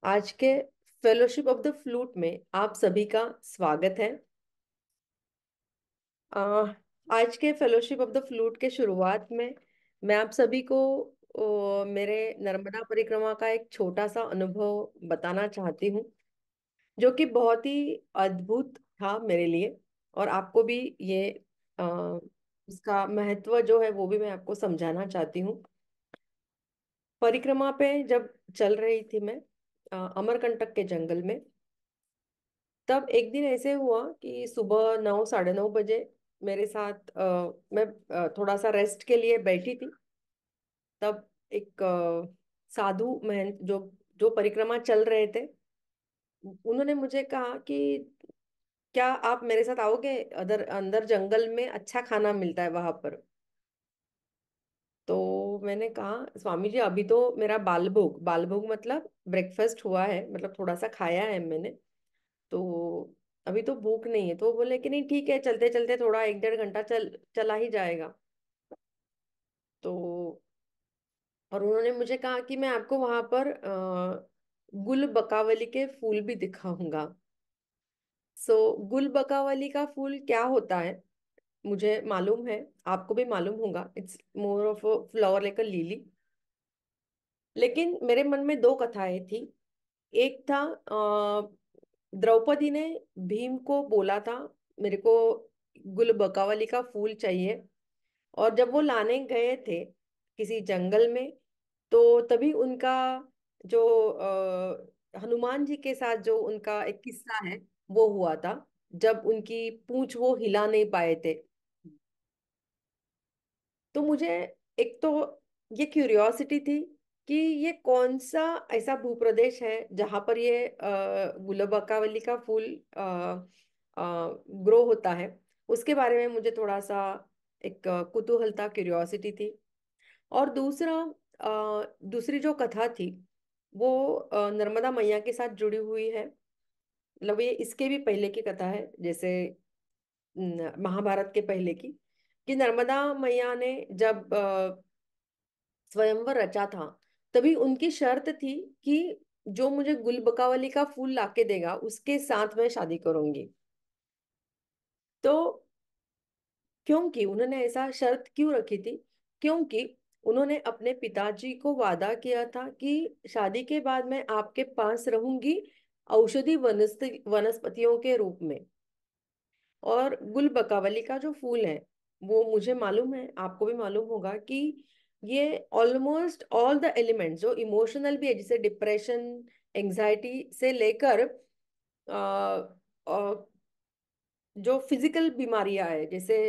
आज के fellowship of the flute में आप सभी का स्वागत है। आ, आज के फेलोशिप ऑफ द फ्लूट के शुरुआत में मैं आप सभी को मेरे नर्मदा परिक्रमा का एक छोटा सा अनुभव बताना चाहती हूँ, जो कि बहुत ही अद्भुत था मेरे लिए। और आपको भी ये उसका महत्व जो है वो भी मैं आपको समझाना चाहती हूँ। परिक्रमा पे जब चल रही थी मैं अमरकंटक के जंगल में, तब एक दिन ऐसे हुआ कि सुबह 9 साढ़े 9 बजे मेरे साथ मैं थोड़ा सा रेस्ट के लिए बैठी थी। तब एक साधु महंत जो जो परिक्रमा चल रहे थे, उन्होंने मुझे कहा कि क्या आप मेरे साथ आओगे, अदर अंदर जंगल में अच्छा खाना मिलता है वहां पर। तो मैंने कहा स्वामी जी, अभी तो मेरा बाल भोग, बाल भोग मतलब ब्रेकफास्ट हुआ है, मतलब थोड़ा सा खाया है मैंने, तो अभी तो भूख नहीं है। तो वो बोले कि नहीं ठीक है, चलते चलते थोड़ा 1 डेढ़ घंटा चला ही जाएगा। तो और उन्होंने मुझे कहा कि मैं आपको वहां पर गुल बकावली के फूल भी दिखाऊंगा। सो गुल बकावली का फूल क्या होता है मुझे मालूम है, आपको भी मालूम होगा। It's more of a flower like a lily. लेकिन मेरे मन में दो कथाएं थी। एक था द्रौपदी ने भीम को बोला था मेरे को गुल बकावली का फूल चाहिए, और जब वो लाने गए थे किसी जंगल में, तो तभी उनका जो हनुमान जी के साथ जो उनका एक किस्सा है वो हुआ था, जब उनकी पूंछ वो हिला नहीं पाए थे। तो मुझे एक तो ये क्यूरियोसिटी थी कि ये कौन सा ऐसा भूप्रदेश है जहां पर ये गुलबकावली का फूल ग्रो होता है। उसके बारे में मुझे थोड़ा सा एक कुतूहलता, क्यूरियोसिटी थी। और दूसरी जो कथा थी वो नर्मदा मैया के साथ जुड़ी हुई है। मतलब ये इसके भी पहले की कथा है, जैसे महाभारत के पहले की, कि नर्मदा मैया ने जब स्वयंवर रचा था, तभी उनकी शर्त थी कि जो मुझे गुलबकावली का फूल लाके देगा उसके साथ मैं शादी करूंगी। तो क्योंकि उन्होंने ऐसा शर्त क्यों रखी थी, क्योंकि उन्होंने अपने पिताजी को वादा किया था कि शादी के बाद मैं आपके पास रहूंगी औषधि वनस्पतियों के रूप में। और गुल बकावली का जो फूल है वो मुझे मालूम है, आपको भी मालूम होगा कि ये ऑलमोस्ट ऑल द एलिमेंट्स जो इमोशनल भी है, जैसे डिप्रेशन, एंजाइटी से लेकर जो फिजिकल बीमारियां है, जैसे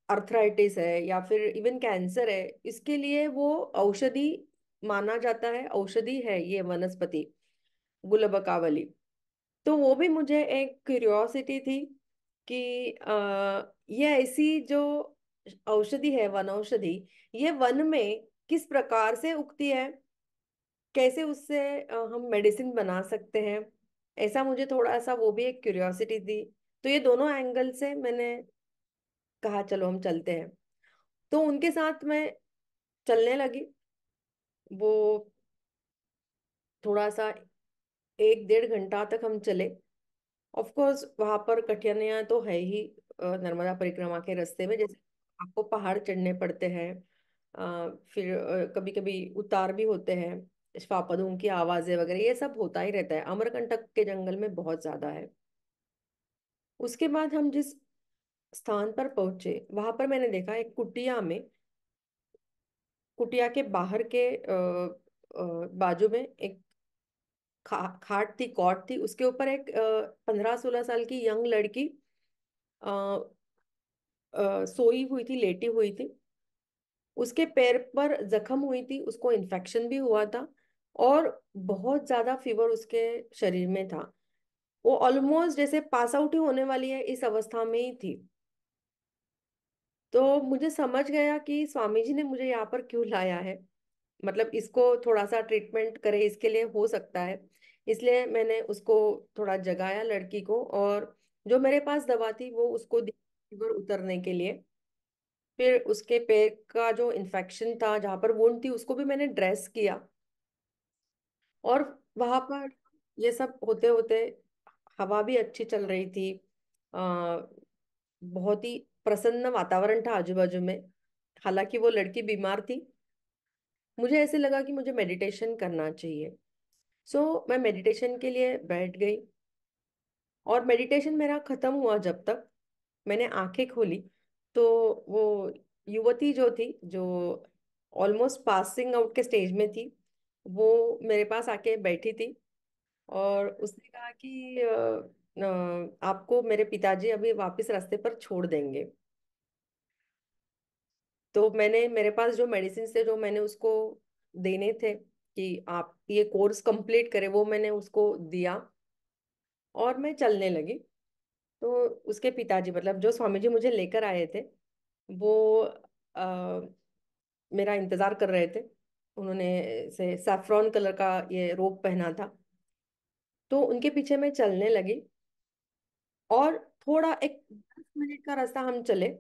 अर्थराइटिस है या फिर इवन कैंसर है, इसके लिए वो औषधि माना जाता है, औषधि है ये वनस्पति गुलबकावली। तो वो भी मुझे एक क्यूरियोसिटी थी कि ये ऐसी जो औषधि है, वन औषधि, ये वन में किस प्रकार से उगती है, कैसे उससे हम मेडिसिन बना सकते हैं। ऐसा मुझे थोड़ा सा वो भी एक क्यूरियोसिटी थी। तो ये दोनों एंगल से मैंने कहा चलो हम चलते हैं। तो उनके साथ मैं चलने लगी। वो थोड़ा सा 1 डेढ़ घंटा तक हम चले। ऑफ कोर्स वहां पर कठिनाइयां तो है ही, नर्मदा परिक्रमा के रास्ते में, जैसे आपको पहाड़ चढ़ने पड़ते हैं, फिर कभी कभी उतार भी होते हैं, श्वापदों की आवाजें वगैरह ये सब होता ही रहता है, अमरकंटक के जंगल में बहुत ज्यादा है। उसके बाद हम जिस स्थान पर पहुंचे वहां पर मैंने देखा एक कुटिया में, कुटिया के बाहर के बाजू में एक खाट थी, कॉट थी, उसके ऊपर एक 15 16 साल की यंग लड़की सोई हुई थी, लेटी हुई थी। उसके पैर पर जख्म हुई थी, उसको इन्फेक्शन भी हुआ था, और बहुत ज्यादा फीवर उसके शरीर में था। वो ऑलमोस्ट जैसे पास आउट ही होने वाली है इस अवस्था में ही थी। तो मुझे समझ गया कि स्वामी जी ने मुझे यहाँ पर क्यों लाया है, मतलब इसको थोड़ा सा ट्रीटमेंट करे, इसके लिए हो सकता है। इसलिए मैंने उसको थोड़ा जगाया लड़की को, और जो मेरे पास दवा थी वो उसको दी फीवर उतरने के लिए। फिर उसके पैर का जो इन्फेक्शन था, जहां पर वुंड थी, उसको भी मैंने ड्रेस किया। और वहां पर ये सब होते होते हवा भी अच्छी चल रही थी। बहुत ही प्रसन्न वातावरण था आजू बाजू में। हालांकि वो लड़की बीमार थी। मुझे ऐसे लगा कि मुझे मेडिटेशन करना चाहिए। मैं मेडिटेशन के लिए बैठ गई। और मेडिटेशन मेरा खत्म हुआ जब तक मैंने आंखें खोली, तो वो युवती जो थी, जो ऑलमोस्ट पासिंग आउट के स्टेज में थी, वो मेरे पास आके बैठी थी। और उसने कहा कि आपको मेरे पिताजी अभी वापस रास्ते पर छोड़ देंगे। तो मैंने, मेरे पास जो मेडिसिन थे जो मैंने उसको देने थे कि आप ये कोर्स कंप्लीट करें, वो मैंने उसको दिया और मैं चलने लगी। तो उसके पिताजी, मतलब जो स्वामी जी मुझे लेकर आए थे, वो आ, मेरा इंतजार कर रहे थे। उन्होंने से सैफ्रॉन कलर का ये रोब पहना था। तो उनके पीछे मैं चलने लगी। और थोड़ा एक 10 मिनट का रास्ता हम चले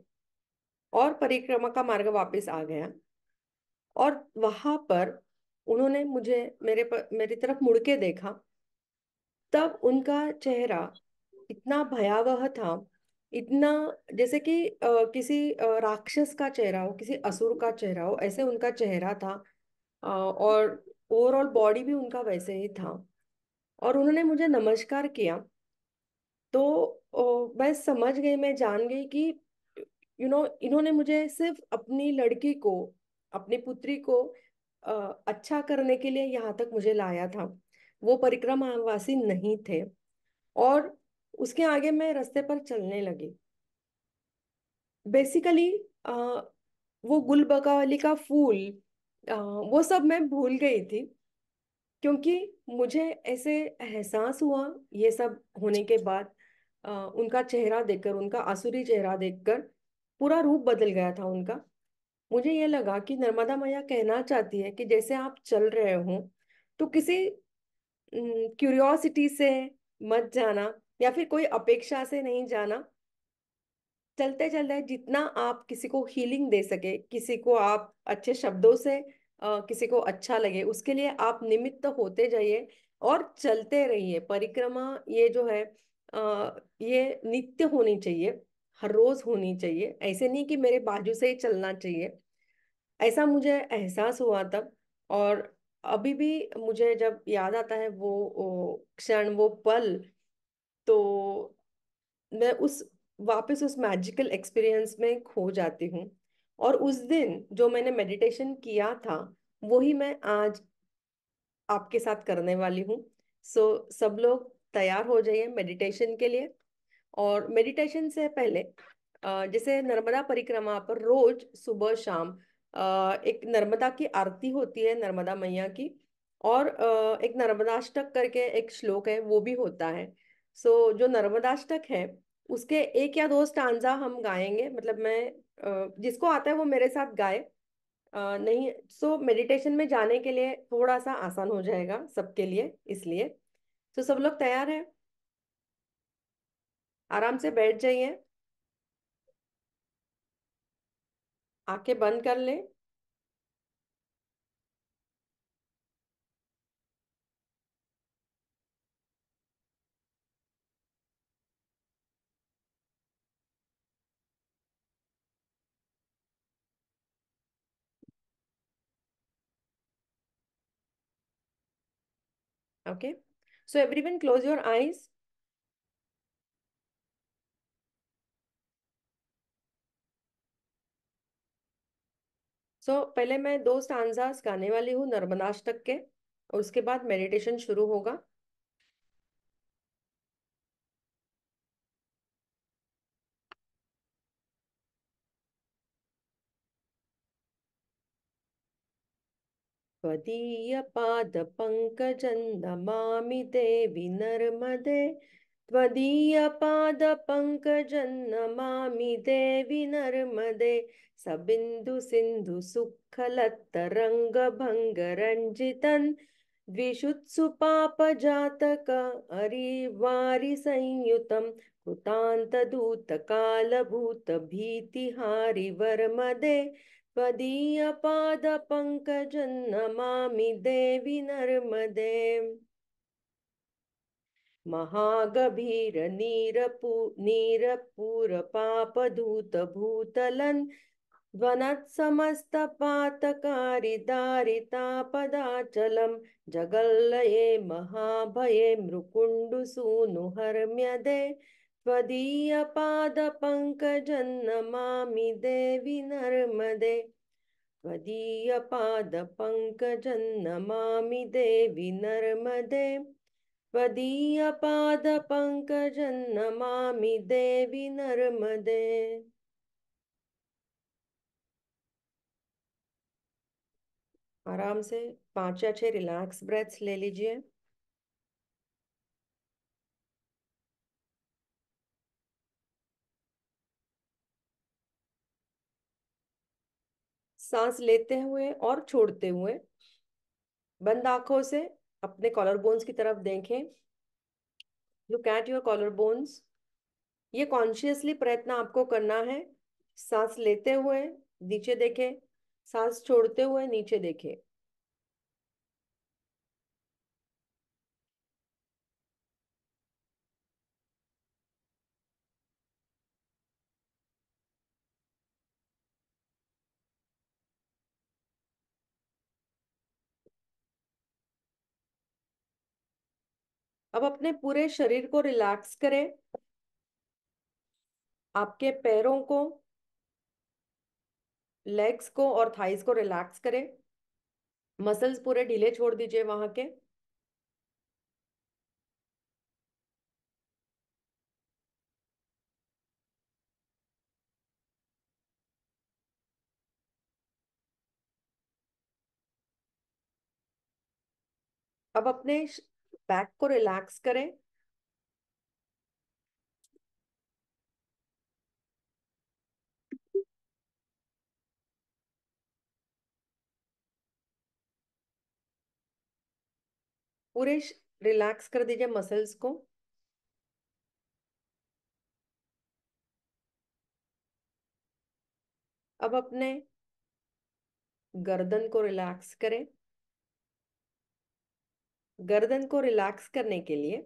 और परिक्रमा का मार्ग वापस आ गया। और वहां पर उन्होंने मुझे, मेरी तरफ मुड़ के देखा। तब उनका चेहरा इतना भयावह था, इतना जैसे कि किसी राक्षस का चेहरा हो, किसी असुर का चेहरा हो, ऐसे उनका चेहरा था। और ओवरऑल बॉडी भी उनका वैसे ही था। और उन्होंने मुझे नमस्कार किया। तो मैं समझ गई, मैं जान गई कि इन्होंने मुझे सिर्फ अपनी लड़की को, अपनी पुत्री को अ, अच्छा करने के लिए यहाँ तक मुझे लाया था। वो परिक्रमावासी नहीं थे। और उसके आगे मैं रास्ते पर चलने लगी। बेसिकली वो गुलबगावली का फूल, वो सब मैं भूल गई थी। क्योंकि मुझे ऐसे एहसास हुआ ये सब होने के बाद, उनका चेहरा देखकर, उनका आसुरी चेहरा देखकर पूरा रूप बदल गया था उनका। मुझे ये लगा कि नर्मदा मैया कहना चाहती है कि जैसे आप चल रहे हो, तो किसी क्यूरियोसिटी से मत जाना, या फिर कोई अपेक्षा से नहीं जाना। चलते चलते जितना आप किसी को हीलिंग दे सके, किसी को आप अच्छे शब्दों से किसी को अच्छा लगे, उसके लिए आप निमित्त होते जाइए और चलते रहिए। परिक्रमा ये जो है, ये नित्य होनी चाहिए, हर रोज होनी चाहिए। ऐसे नहीं कि मेरे बाजू से ही चलना चाहिए। ऐसा मुझे एहसास हुआ तब। और अभी भी मुझे जब याद आता है वो क्षण, वो पल, तो मैं उस वापस उस मैजिकल एक्सपीरियंस में खो जाती हूँ। और उस दिन जो मैंने मेडिटेशन किया था, वही मैं आज आपके साथ करने वाली हूँ। सब लोग तैयार हो जाइए मेडिटेशन के लिए। और मेडिटेशन से पहले जैसे नर्मदा परिक्रमा पर रोज सुबह शाम एक नर्मदा की आरती होती है, नर्मदा मैया की। और एक नर्मदाष्टक करके एक श्लोक है, वो भी होता है। जो नर्मदाष्टक है, उसके एक या दो स्टांजा हम गाएंगे। मतलब मैं, जिसको आता है वो मेरे साथ गाए। नहीं, मेडिटेशन में जाने के लिए थोड़ा सा आसान हो जाएगा सबके लिए, इसलिए। सब लोग तैयार हैं? आराम से बैठ जाइए, आंखें बंद कर ले। Okay, so everyone close your eyes. पहले मैं दो स्टांजास गाने वाली हूँ नर्मदाष्टक के, और उसके बाद मेडिटेशन शुरू होगा। त्वदीयपादपङ्कजं नमामि देवि नर्मदे। त्वदीयपादपङ्कजं नमामि देवि नर्मदे। सबिन्दु सिन्धु सुक्खलत्तरङ्गभङ्गरञ्जितन् द्विषुत्सुपापजातक अरिवारि संयुतं कृतान्तदूतकालभूतभीतिहारिवर्मदे। त्वदीयपादपङ्कजं नमामि देवि नर्मदे। महागभीर नीरपूर पापधूत भूतलन ध्वनत्समस्तपातकारि दारितापदाचलं जगल्लये महाभये मृकुण्डुसूनुहर्म्यदे त्वदीयपादपङ्कजन्नमामि देवि नर्मदे त्वदीयपादपङ्कजन्नमामि देवि नर्मदे त्वदीयपादपङ्कजन्नमामि देवि नर्मदे। आराम से 5 या 6 रिलैक्स ब्रेथ्स ले लीजिए। सांस लेते हुए और छोड़ते हुए बंद आंखों से अपने कॉलर बोन्स की तरफ देखें। Look at your collar bones. ये कॉन्शियसली प्रयत्न आपको करना है। सांस लेते हुए नीचे देखें, सांस छोड़ते हुए नीचे देखें। अब अपने पूरे शरीर को रिलैक्स करें। आपके पैरों को, लेग्स को और थाइस को रिलैक्स करें। मसल्स पूरे ढीले छोड़ दीजिए वहां के। अब अपने बैक को रिलैक्स करें। पूरे रिलैक्स कर दीजिए मसल्स को। अब अपने गर्दन को रिलैक्स करें। गर्दन को रिलैक्स करने के लिए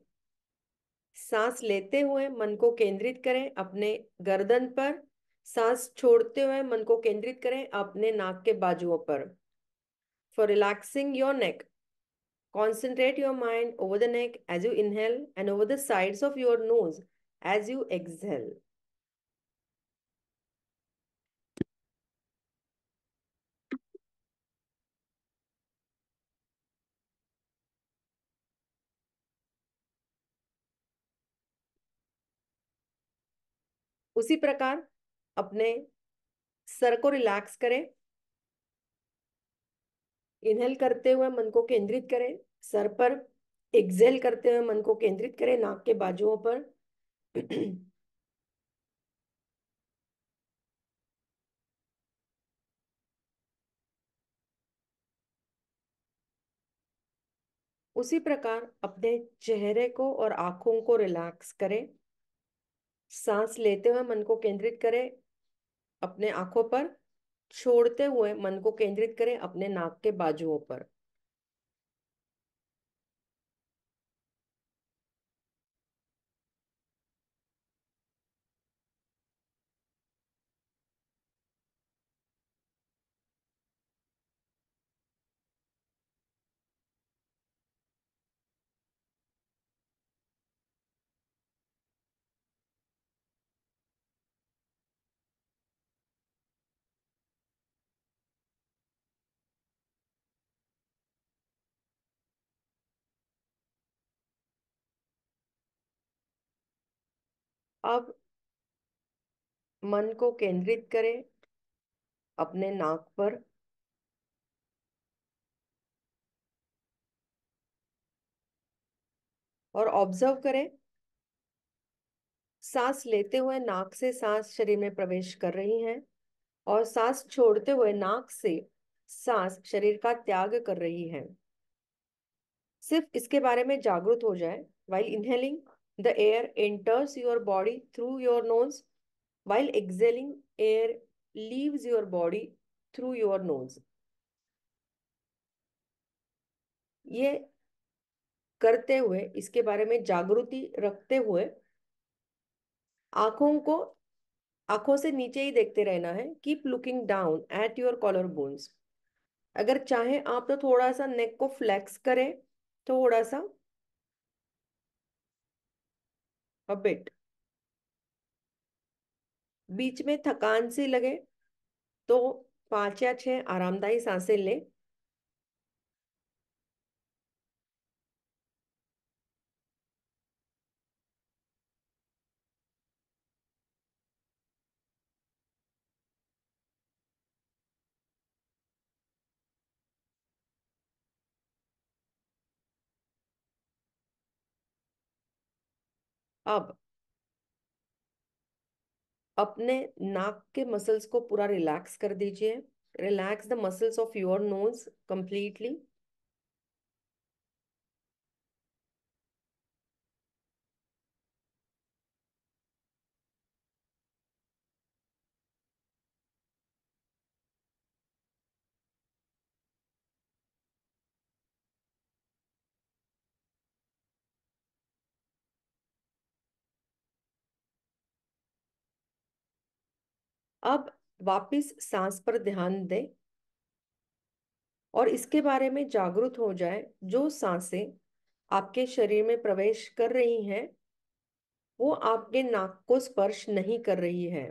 सांस लेते हुए मन को केंद्रित करें अपने गर्दन पर। सांस छोड़ते हुए मन को केंद्रित करें अपने नाक के बाजुओं पर। For relaxing your neck, concentrate your mind over the neck as you inhale and over the sides of your nose as you exhale. उसी प्रकार अपने सर को रिलैक्स करें। इनहेल करते हुए मन को केंद्रित करें सर पर। एक्सेल करते हुए मन को केंद्रित करें नाक के बाजुओं पर। उसी प्रकार अपने चेहरे को और आंखों को रिलैक्स करें। सांस लेते हुए मन को केंद्रित करें अपने आंखों पर। छोड़ते हुए मन को केंद्रित करें अपने नाक के बाजुओं पर। अब मन को केंद्रित करें अपने नाक पर और ऑब्जर्व करें सांस लेते हुए नाक से सांस शरीर में प्रवेश कर रही है और सांस छोड़ते हुए नाक से सांस शरीर का त्याग कर रही है। सिर्फ इसके बारे में जागरूक हो जाए। while inhaling, the air enters your body through your nose. While exhaling, air leaves your body through your nose. ये करते हुए, इसके बारे में जागृति रखते हुए, आंखों को आंखों से नीचे ही देखते रहना है। Keep looking down at your collar bones. अगर चाहे आप तो थोड़ा सा नेक को फ्लेक्स करें, थोड़ा सा, अ बिट। बीच में थकान सी लगे तो 5 या 6 आरामदायी सांसें लें। अब अपने नाक के मसल्स को पूरा रिलैक्स कर दीजिए। Relax the muscles of your nose completely. अब वापिस सांस पर ध्यान दें और इसके बारे में जागरूक हो जाए, जो सांसें आपके शरीर में प्रवेश कर रही हैं वो आपके नाक को स्पर्श नहीं कर रही है।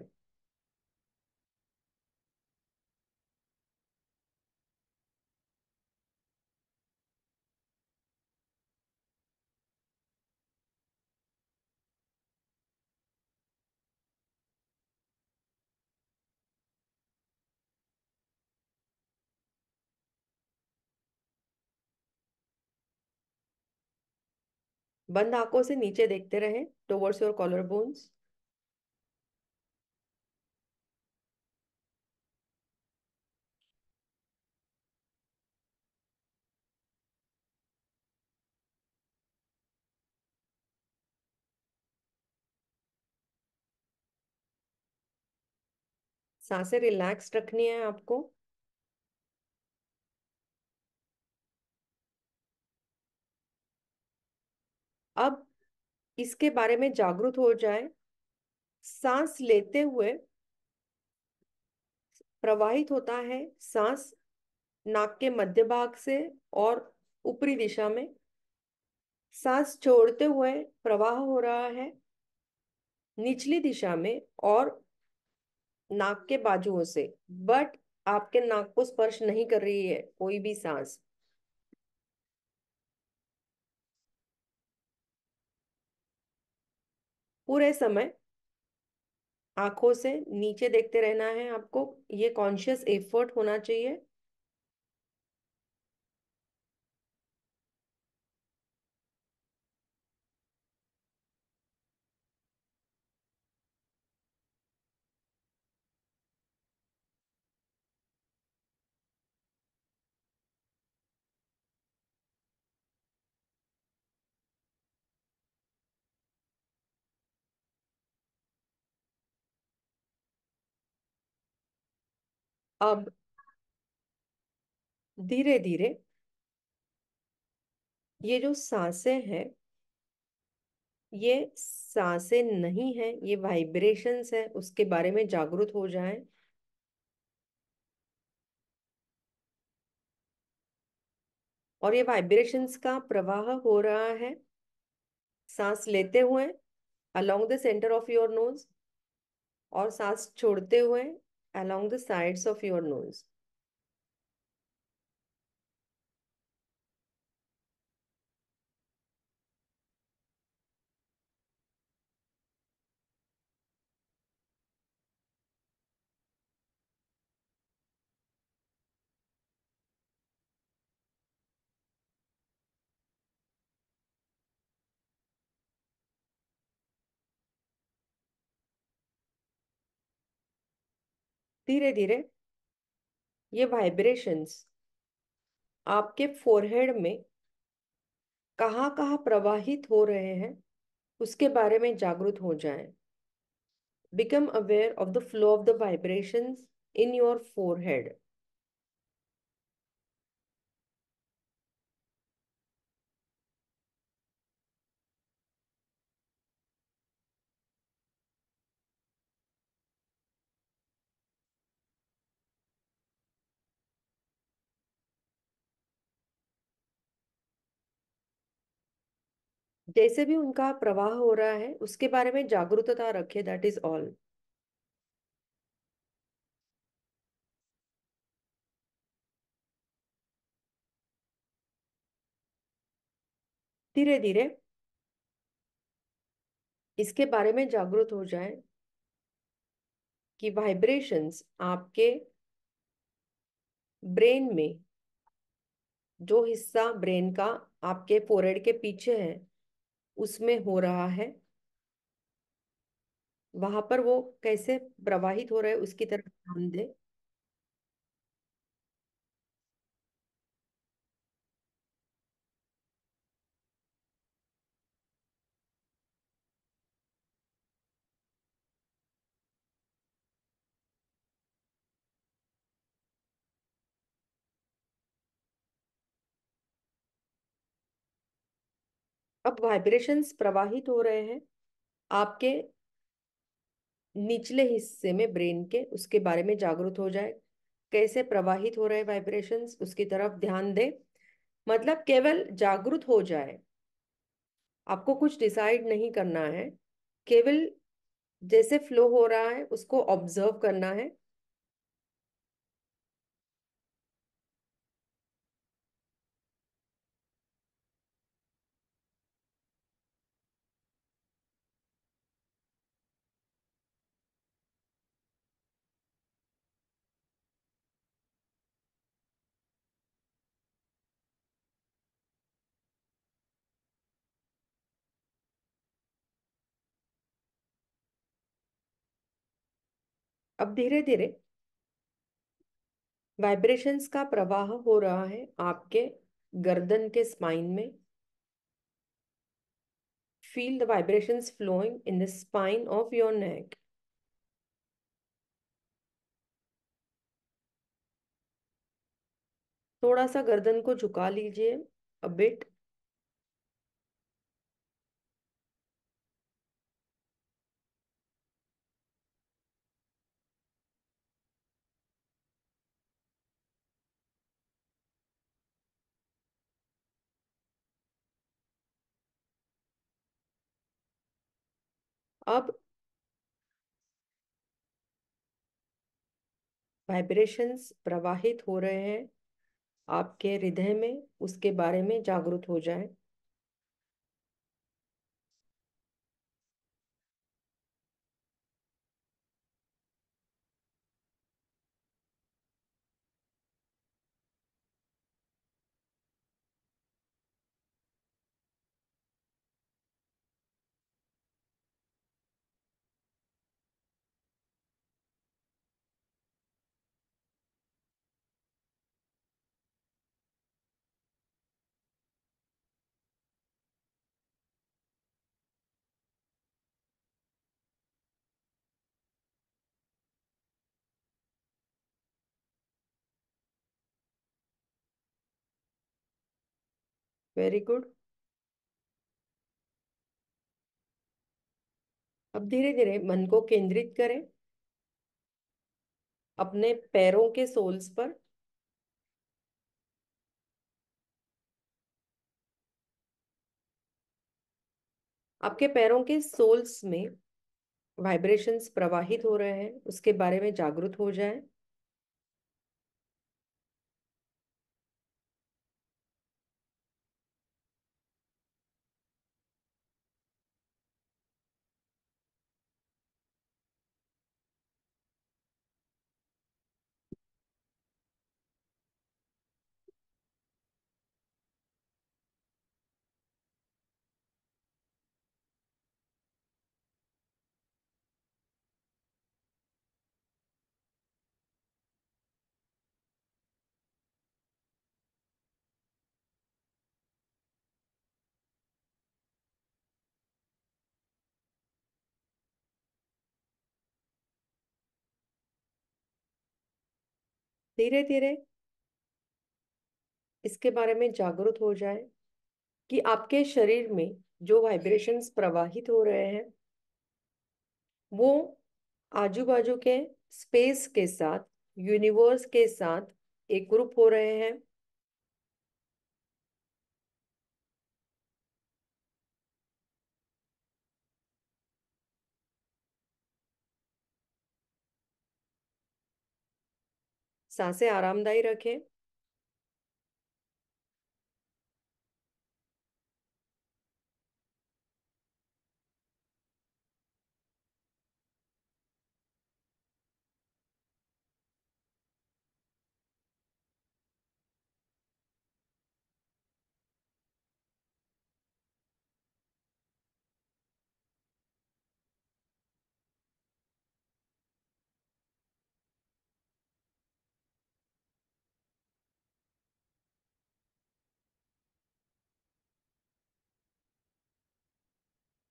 बंद आंखों से नीचे देखते रहें टुवर्ड्स योर कॉलर बोन्स। सांसें रिलैक्स रखनी है आपको। अब इसके बारे में जागरूक हो जाए, सांस लेते हुए प्रवाहित होता है सांस नाक के मध्य भाग से और ऊपरी दिशा में। सांस छोड़ते हुए प्रवाह हो रहा है निचली दिशा में और नाक के बाजुओं से। बट आपके नाक को स्पर्श नहीं कर रही है कोई भी सांस। पूरे समय आंखों से नीचे देखते रहना है आपको। ये कॉन्शियस एफर्ट होना चाहिए। अब धीरे धीरे ये जो सांसें हैं, ये सांसें नहीं है, ये वाइब्रेशंस है, उसके बारे में जागरूक हो जाएं। और ये वाइब्रेशंस का प्रवाह हो रहा है सांस लेते हुए along the centre of your nose और सांस छोड़ते हुए along the sides of your nose. धीरे धीरे ये वाइब्रेशंस आपके फोरहेड में कहाँ कहाँ प्रवाहित हो रहे हैं उसके बारे में जागरूक हो जाएं। Become aware of the flow of the vibrations in your forehead. जैसे भी उनका प्रवाह हो रहा है उसके बारे में जागरूकता रखे, दैट इज ऑल। धीरे धीरे इसके बारे में जागरूक हो जाए कि वाइब्रेशंस आपके ब्रेन में, जो हिस्सा ब्रेन का आपके फोrehead के पीछे है, उसमें हो रहा है, वहां पर वो कैसे प्रवाहित हो रहा है उसकी तरफ ध्यान दे। अब वाइब्रेशंस प्रवाहित हो रहे हैं आपके निचले हिस्से में ब्रेन के, उसके बारे में जागरूक हो जाए। कैसे प्रवाहित हो रहे वाइब्रेशंस उसकी तरफ ध्यान दे, मतलब केवल जागरूक हो जाए। आपको कुछ डिसाइड नहीं करना है, केवल जैसे फ्लो हो रहा है उसको ऑब्जर्व करना है। अब धीरे धीरे वाइब्रेशंस का प्रवाह हो रहा है आपके गर्दन के स्पाइन में। Feel the vibrations flowing in the spine of your neck. थोड़ा सा गर्दन को झुका लीजिए, अ बिट। अब वाइब्रेशंस प्रवाहित हो रहे हैं आपके हृदय में, उसके बारे में जागरूक हो जाए। Very good. अब धीरे धीरे मन को केंद्रित करें अपने पैरों के सोल्स पर। आपके पैरों के सोल्स में वाइब्रेशंस प्रवाहित हो रहे हैं, उसके बारे में जागरूक हो जाए। धीरे धीरे इसके बारे में जागरूक हो जाए कि आपके शरीर में जो वाइब्रेशंस प्रवाहित हो रहे हैं वो आजू बाजू के स्पेस के साथ, यूनिवर्स के साथ एक ग्रुप हो रहे हैं। सांसें आरामदायी रखें।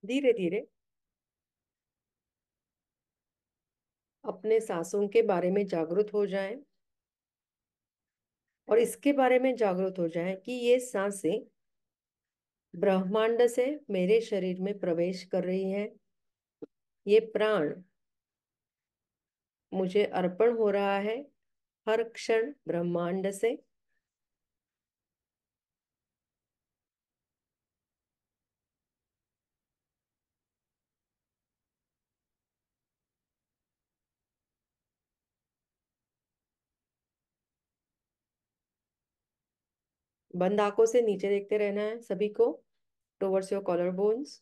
धीरे धीरे अपने सांसों के बारे में जागरूक हो जाएं, और इसके बारे में जागरूक हो जाएं कि ये सांसें ब्रह्मांड से मेरे शरीर में प्रवेश कर रही हैं। ये प्राण मुझे अर्पण हो रहा है हर क्षण ब्रह्मांड से। बंद आंखों से नीचे देखते रहना है सभी को, टुवर्ड्स योर कॉलर बोन्स।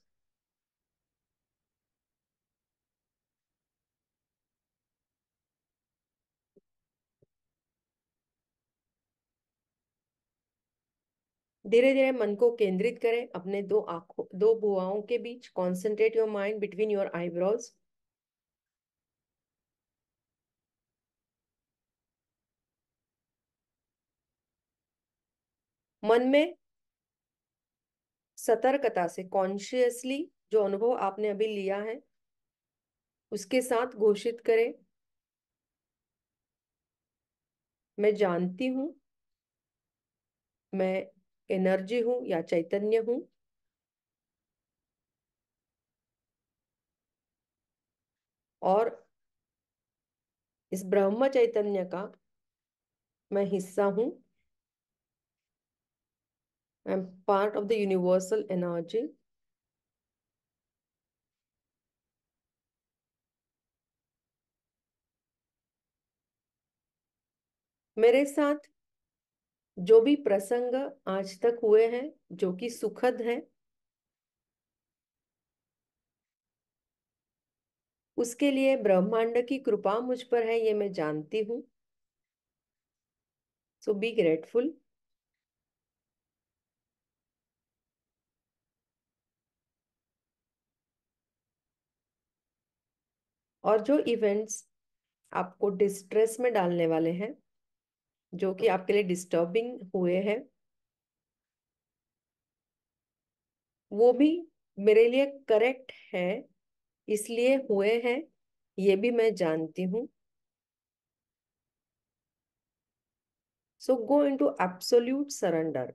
धीरे धीरे मन को केंद्रित करें अपने दो आंखों, दो भुआओं के बीच। Concentrate your mind between your eyebrows. मन में सतर्कता से, कॉन्शियसली, जो अनुभव आपने अभी लिया है उसके साथ घोषित करें, मैं जानती हूँ, मैं एनर्जी हूँ या चैतन्य हूँ, और इस ब्रह्म चैतन्य का मैं हिस्सा हूँ। I am part of the universal energy. मेरे साथ जो भी प्रसंग आज तक हुए हैं जो कि सुखद है, उसके लिए ब्रह्मांड की कृपा मुझ पर है, ये मैं जानती हूँ। सो बी ग्रेटफुल। और जो इवेंट्स आपको डिस्ट्रेस में डालने वाले हैं, जो कि आपके लिए डिस्टर्बिंग हुए हैं, वो भी मेरे लिए करेक्ट है, इसलिए हुए हैं, ये भी मैं जानती हूँ। सो गो इनटू एब्सोल्यूट सरेंडर।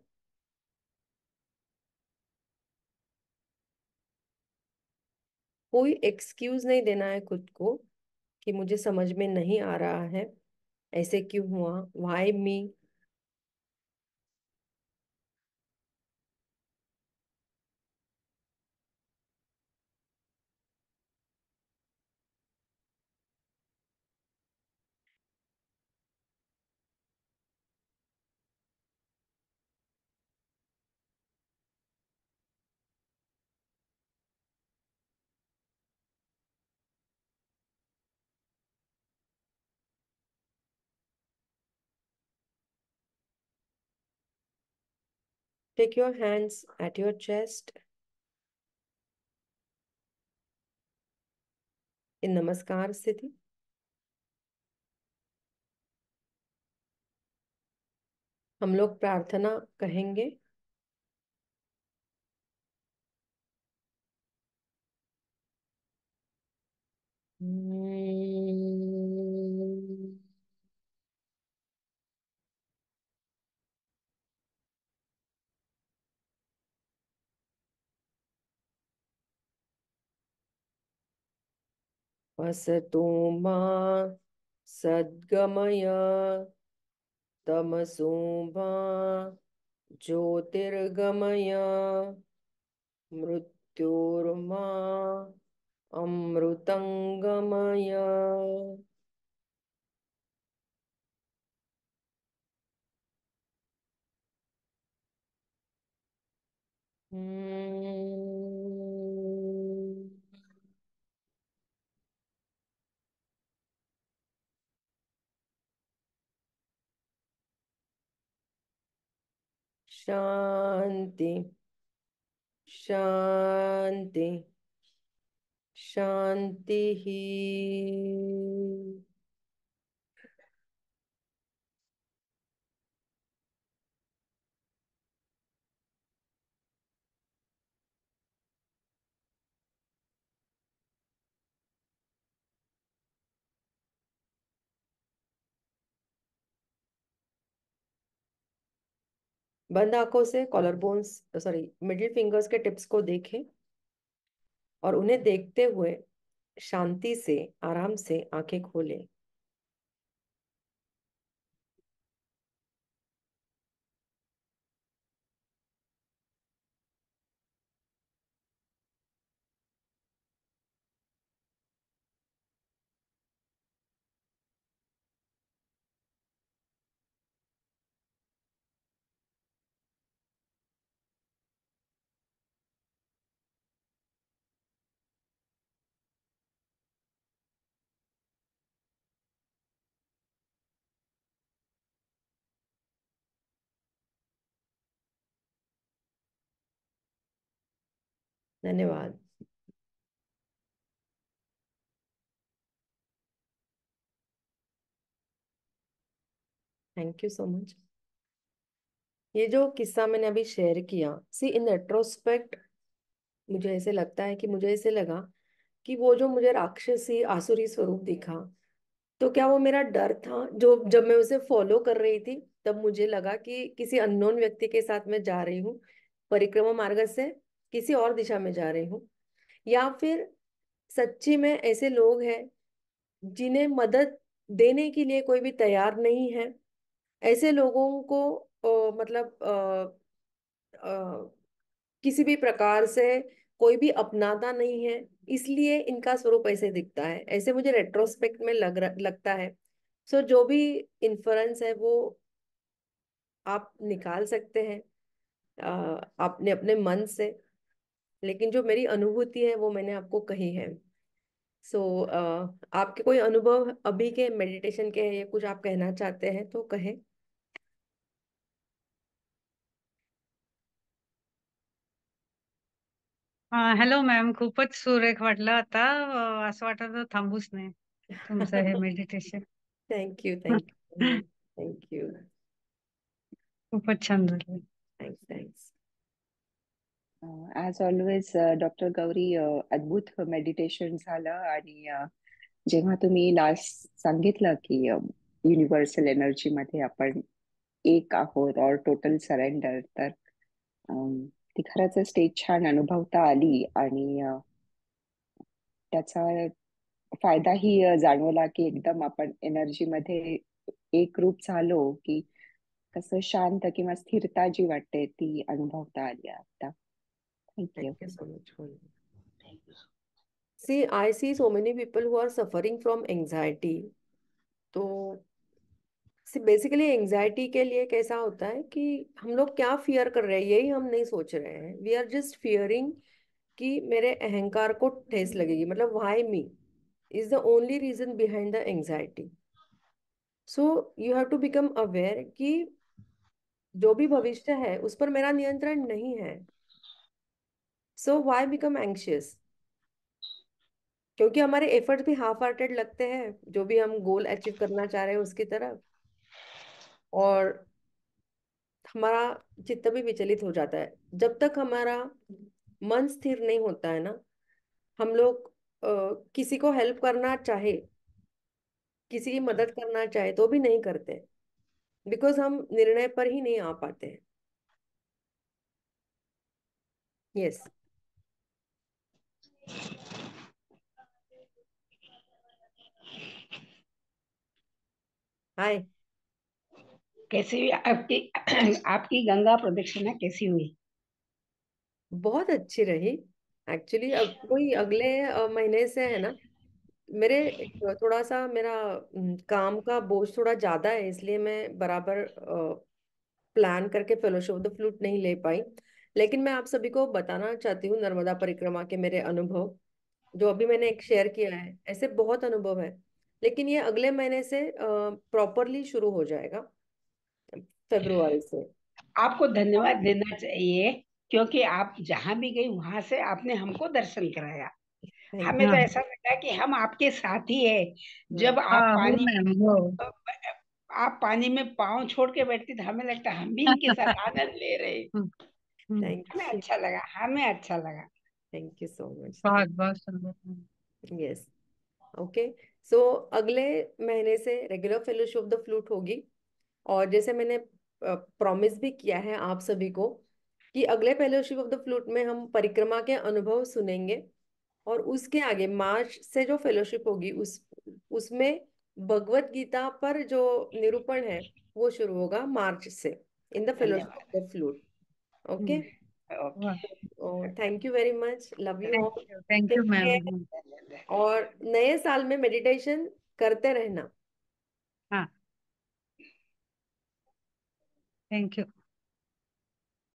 कोई एक्सक्यूज नहीं देना है खुद को कि मुझे समझ में नहीं आ रहा है, ऐसे क्यों हुआ, why me. Take your hands at your chest in नमस्कार स्थिति। हम लोग प्रार्थना कहेंगे। वसतु मा सद्गमय, तमसो मा ज्योतिर्गमय, मृत्योर्मा अमृतंगमय। हम्म, शांति, शांति, शांति ही। बंद आंखों से collar bones, sorry, middle fingers के टिप्स को देखें और उन्हें देखते हुए शांति से, आराम से आंखें खोलें। धन्यवाद। Thank you so much. ये जो किस्सा मैंने अभी शेयर किया, सी इन रेट्रोस्पेक्ट, मुझे ऐसे लगता है कि मुझे ऐसे लगा कि वो जो मुझे राक्षसी आसुरी स्वरूप दिखा, तो क्या वो मेरा डर था जो जब मैं उसे फॉलो कर रही थी, तब मुझे लगा कि किसी अननोन व्यक्ति के साथ मैं जा रही हूँ, परिक्रमा मार्ग से किसी और दिशा में जा रही हूँ, या फिर सच्ची में ऐसे लोग हैं जिन्हें मदद देने के लिए कोई भी तैयार नहीं है। ऐसे लोगों को मतलब किसी भी प्रकार से कोई भी अपनाता नहीं है, इसलिए इनका स्वरूप ऐसे दिखता है, ऐसे मुझे रेट्रोस्पेक्ट में लगता है। सो जो भी इन्फरेंस है वो आप निकाल सकते हैं अपने अपने मन से, लेकिन जो मेरी अनुभूति है वो मैंने आपको कही है। सो आपके कोई अनुभव अभी के मेडिटेशन के हैं या कुछ आप कहना चाहते हैं तो कहें। हॅलो मॅम, खूपच सुरेख वाटलं आता. असं वाटत होतं थांबूच नाही तुमचं हे meditation. Thank you, thank you, thank you. खूपच छान झालं. Thanks, thanks. As always doctor Gauri, अद्भुत मेडिटेशन झालं. आणि जेव्हा तुम्ही लास्ट सांगितलं की युनिव्हर्सल एनर्जी मध्ये आपण एक आहोत और टोटल सरेंडर, तर ती खरंच स्टेज छान अनुभवता आली. आणि त्याचा फायदाही जाणवला की एकदम आपण एनर्जी मध्ये एक रूप झालो की कसं शांत किंवा स्थिरता जी वाटते ती अनुभवता आली आता. Thank you. Thank you so much. See, I see so many people who are suffering from anxiety. तो बेसिकली एंजाइटी के लिए कैसा होता है कि हम लोग क्या फियर कर रहे हैं यही हम नहीं सोच रहे हैं। वी आर जस्ट फियरिंग कि मेरे अहंकार को ठेस लगेगी, मतलब why me is the only reason behind the anxiety. So you have to become aware कि जो भी भविष्य है उस पर मेरा नियंत्रण नहीं है। सो व्हाई बिकम एंग्शियस, क्योंकि हमारे एफर्ट्स भी हाफ हार्टेड लगते हैं जो भी हम गोल अचीव करना चाह रहे हैं उसकी तरफ, और हमारा चित्त भी विचलित हो जाता है। जब तक हमारा मन स्थिर नहीं होता है ना, हम लोग किसी को हेल्प करना चाहे, किसी की मदद करना चाहे तो भी नहीं करते, बिकॉज हम निर्णय पर ही नहीं आ पाते हैं। यस। हाय। कैसी हुई आपकी आपकी गंगा प्रदक्षिणा कैसी हुई? बहुत अच्छी रही। एक्चुअली अब कोई अगले महीने से है ना, मेरे थोड़ा सा मेरा काम का बोझ थोड़ा ज्यादा है, इसलिए मैं बराबर प्लान करके फेलोशिप ऑफ द फ्लूट नहीं ले पाई। लेकिन मैं आप सभी को बताना चाहती हूँ नर्मदा परिक्रमा के मेरे अनुभव, जो अभी मैंने एक शेयर किया है। ऐसे बहुत अनुभव है, लेकिन ये अगले महीने से प्रॉपरली शुरू हो जाएगा, फरवरी से। आपको धन्यवाद देना चाहिए, क्योंकि आप जहां भी गई वहां से आपने हमको दर्शन कराया। थैंक हमें यू। तो हाँ ऐसा लगा कि हम आपके साथ ही है। जब हाँ वो मैम वो आप पानी में पाँव छोड़ के बैठती तो हमें लगता हम भी इनके साथ आनंद ले रहे हैं। हम्म, हम्म, थैंक हमें यू। अच्छा लगा, हमें अच्छा लगा। Thank you so much. बहुत बहुत सुंदर। यस। ओके। सो अगले महीने से regular fellowship of the flute होगी। और जैसे मैंने प्रॉमिस भी किया है आप सभी को कि अगले फेलोशिप ऑफ द फ्लूट में हम परिक्रमा के अनुभव सुनेंगे। और उसके आगे मार्च से जो फेलोशिप होगी उसमें भगवत गीता पर जो निरूपण है वो शुरू होगा मार्च से, इन द फेलोशिप ऑफ धन्यवाद। The flute. Okay. Hmm, okay. Thank you very much, love you all. Thank you take ma'am. Care. और नए साल में मेडिटेशन करते रहना। हाँ थैंक यू।